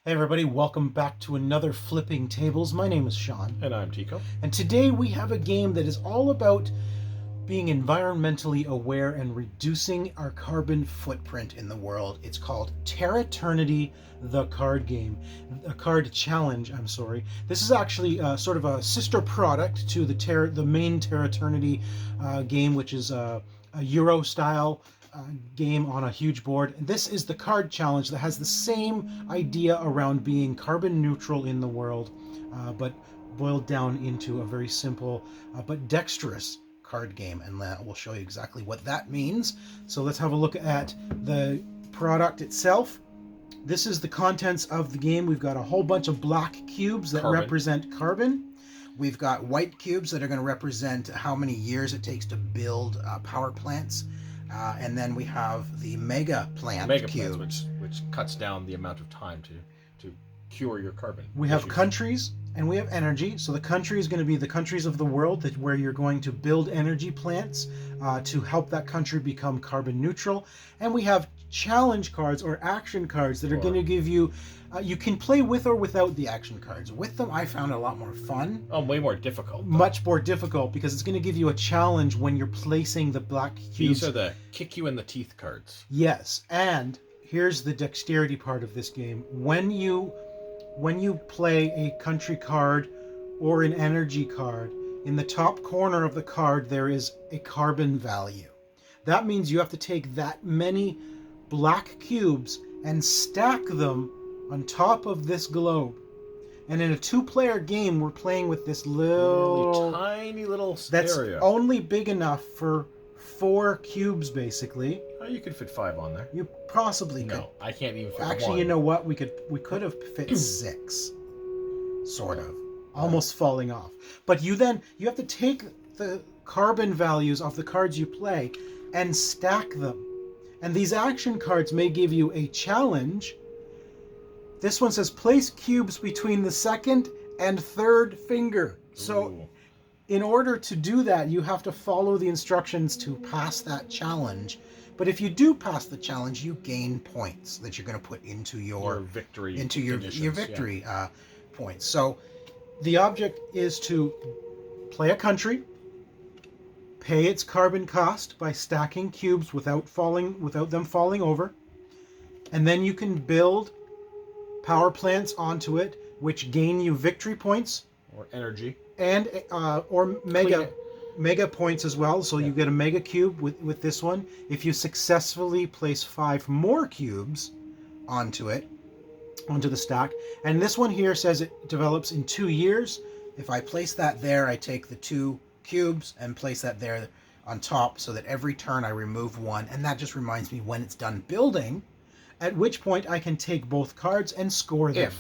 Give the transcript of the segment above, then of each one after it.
Hey everybody, welcome back to another Flipping Tables. My name is Sean. And I'm Tico. And today we have a game that is all about being environmentally aware and reducing our carbon footprint in the world. It's called Terraternity, the card game. A card challenge, I'm sorry. This is actually sort of a sister product to the main Terraternity game, which is a Euro style game on a huge board. This is the card challenge that has the same idea around being carbon neutral in the world, but boiled down into a very simple but dexterous card game, and we'll show you exactly what that means. So let's have a look at the product itself. This is the contents of the game. We've got a whole bunch of black cubes that represent carbon. We've got white cubes that are going to represent how many years it takes to build power plants. And then we have the mega plant cube, which cuts down the amount of time to cure your carbon. We have countries and we have energy. So the country is going to be the countries of the world where you're going to build energy plants to help that country become carbon neutral. And we have challenge cards or action cards that are going to give you. You can play with or without the action cards. With them, I found it a lot more fun. Oh, way more difficult. Much more difficult because it's going to give you a challenge when you're placing the black cubes. These are the kick you in the teeth cards. Yes, and here's the dexterity part of this game. When you play a country card or an energy card, in the top corner of the card there is a carbon value. That means you have to take that many black cubes and stack them on top of this globe. And in a two-player game, we're playing with this little tiny little that's area. Only big enough for 4 cubes, basically. Oh, you could fit 5 on there. You possibly could. No, I can't even fit Actually, 1. you know what? We could have fit 6, sort of, almost falling off. But you have to take the carbon values of the cards you play and stack them. And these action cards may give you a challenge. This one says place cubes between the second and third finger. So in order to do that, you have to follow the instructions to pass that challenge. But if you do pass the challenge, you gain points that you're going to put into your victory, into your victory points. So the object is to play a country, pay its carbon cost by stacking cubes without them falling over, and then you can build power plants onto it, which gain you victory points or energy, and or mega points as well. So you get a mega cube with this one. If you successfully place 5 more cubes onto the stack, and this one here says it develops in 2 years. If I place that there, I take the 2 cubes and place that there on top, so that every turn I remove 1, and that just reminds me when it's done building. At which point I can take both cards and score them.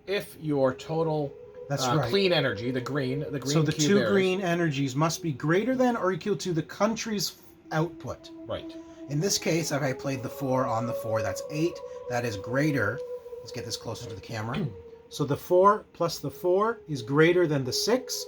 If your total clean energy, the green so the cube 2 areas, green energies must be greater than or equal to the country's output. Right. In this case, if I played the 4 on the 4, that's 8. That is greater. Let's get this closer to the camera. So the 4 plus the 4 is greater than the 6.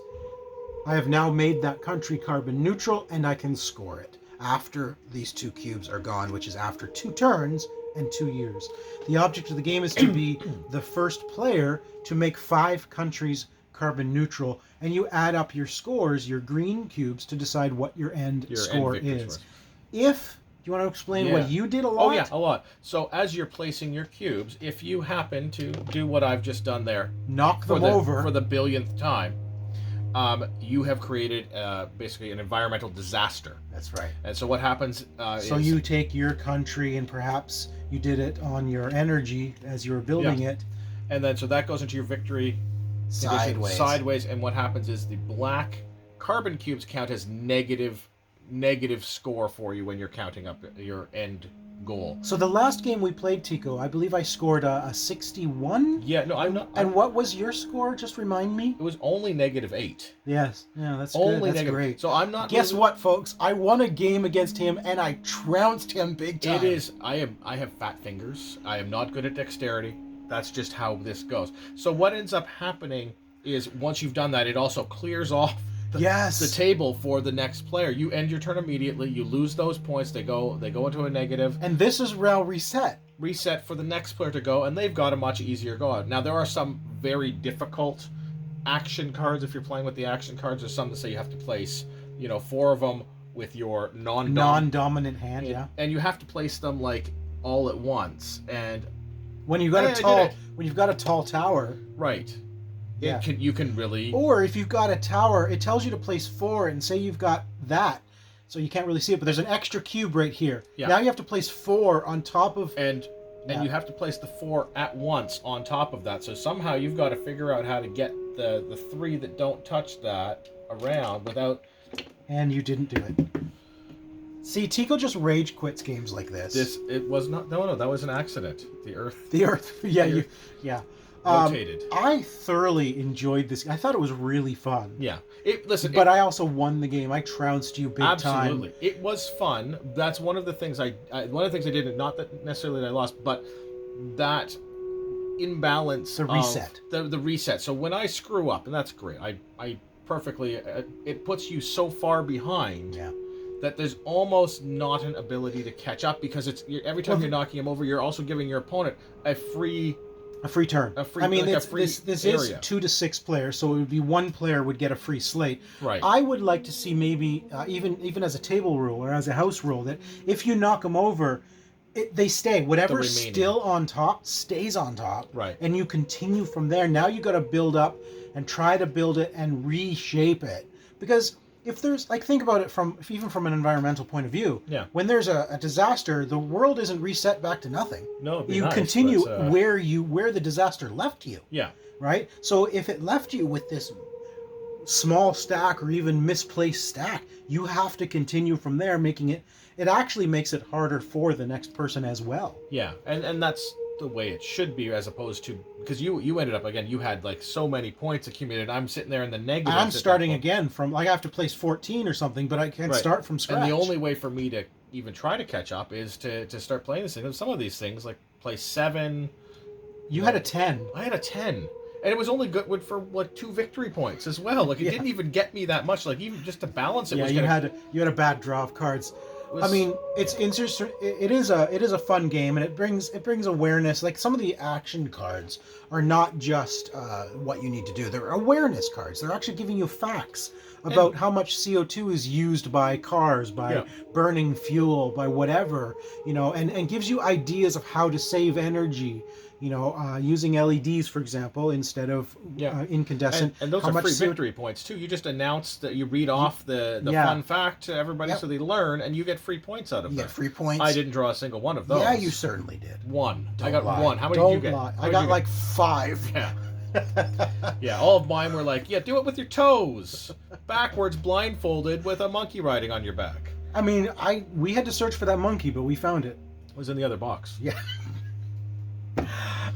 I have now made that country carbon neutral, and I can score it after these 2 cubes are gone, which is after 2 turns and 2 years. The object of the game is to be the first player to make 5 countries carbon neutral, and you add up your scores, your green cubes, to decide what your end score is. Do you want to explain what you did a lot? Oh yeah, a lot. So as you're placing your cubes, if you happen to do what I've just done there, knock them over for the billionth time, you have created basically an environmental disaster. That's right. And so what happens so you take your country, and perhaps you did it on your energy as you were building it. And then so that goes into your victory sideways. And what happens is the black carbon cubes count as negative score for you when you're counting up your end goal. So the last game we played, Tico, I believe I scored a 61. Yeah, no, I'm not. And what was your score? Just remind me. It was only -8. Yes, yeah, that's only good. That's great. So I'm not. Guess what, folks? I won a game against him, and I trounced him big time. It is. I have fat fingers. I am not good at dexterity. That's just how this goes. So what ends up happening is once you've done that, it also clears off the table for the next player. You end your turn immediately. You lose those points. They go into a negative. And this is now reset. reset for the next player to go, and they've got a much easier go out. Now, there are some very difficult action cards if you're playing with the action cards. There's some that say you have to place, 4 of them with your non-dominant hand, yeah. And you have to place them, like, all at once. And when you've got a tall tower... Right. Yeah. You can really... Or if you've got a tower, it tells you to place 4, and say you've got that. So you can't really see it, but there's an extra cube right here. Yeah. Now you have to place 4 on top of... And you have to place the 4 at once on top of that. So somehow you've got to figure out how to get the 3 that don't touch that around without... And you didn't do it. See, Tico just rage quits games like this. It was not... No, that was an accident. The Earth... Yeah. Rotated. I thoroughly enjoyed this. I thought it was really fun. Yeah. But I also won the game. I trounced you big time. Absolutely. It was fun. That's one of the things I did, not that necessarily that I lost, but that imbalance. The reset. The reset. So when I screw up, and that's great, I perfectly, it puts you so far behind. Yeah. That there's almost not an ability to catch up, because every time you're knocking him over, you're also giving your opponent a free turn. This is 2 to 6 players, so it would be 1 player would get a free slate. Right. I would like to see maybe even as a table rule or as a house rule that if you knock them over, they stay. Whatever's still on top stays on top. Right. And you continue from there. Now you got to build up and try to build it and reshape it, because if there's, think about it even from an environmental point of view. Yeah. When there's a disaster, the world isn't reset back to nothing. No, you continue where the disaster left you. Yeah. Right? So if it left you with this small stack or even misplaced stack, you have to continue from there, making it actually makes it harder for the next person as well. Yeah. And that's the way it should be, as opposed to, because you ended up, again, you had so many points accumulated. I'm sitting there in the negatives. I'm starting again from, I have to place 14 or something, but I can't start from scratch. And the only way for me to even try to catch up is to start playing this thing. Some of these things, like play 7. You had a 10. I had a 10. And it was only good for 2 victory points as well. It didn't even get me that much. Even just to balance it. Yeah, you had a bad draw of cards. It's interesting. It is a fun game, and it brings awareness. Some of the action cards are not just what you need to do. They're awareness cards. They're actually giving you facts about how much CO2 is used by cars, by burning fuel, by whatever, and gives you ideas of how to save energy. Using LEDs, for example, instead of incandescent. And those are free victory points, too. You just announce that you read off the fun fact to everybody so they learn, and you get free points out of it. You get free points. I didn't draw a single one of those. Yeah, you certainly did. 1. Don't I got lie. 1. How many Don't did you get? Lie. I got 5. Yeah. Yeah, all of mine were do it with your toes. Backwards, blindfolded, with a monkey riding on your back. We had to search for that monkey, but we found it. It was in the other box. Yeah.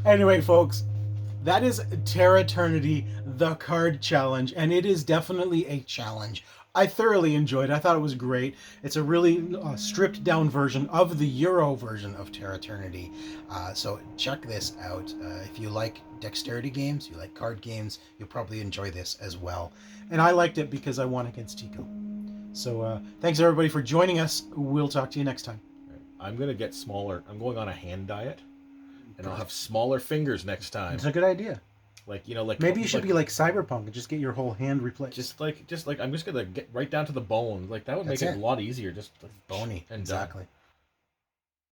Anyway, folks, that is Terraternity, the card challenge, and it is definitely a challenge. I thoroughly enjoyed it. I thought it was great. It's a really stripped down version of the Euro version of Terraternity. So check this out. If you like dexterity games, you like card games, you'll probably enjoy this as well. And I liked it because I won against Tico. So thanks everybody for joining us. We'll talk to you next time. I'm going to get smaller. I'm going on a hand diet. And I'll have smaller fingers next time. It's a good idea. Maybe you should be like Cyberpunk and just get your whole hand replaced. Just like I'm just gonna get right down to the bone. That would make it a lot easier. Just bony. And exactly.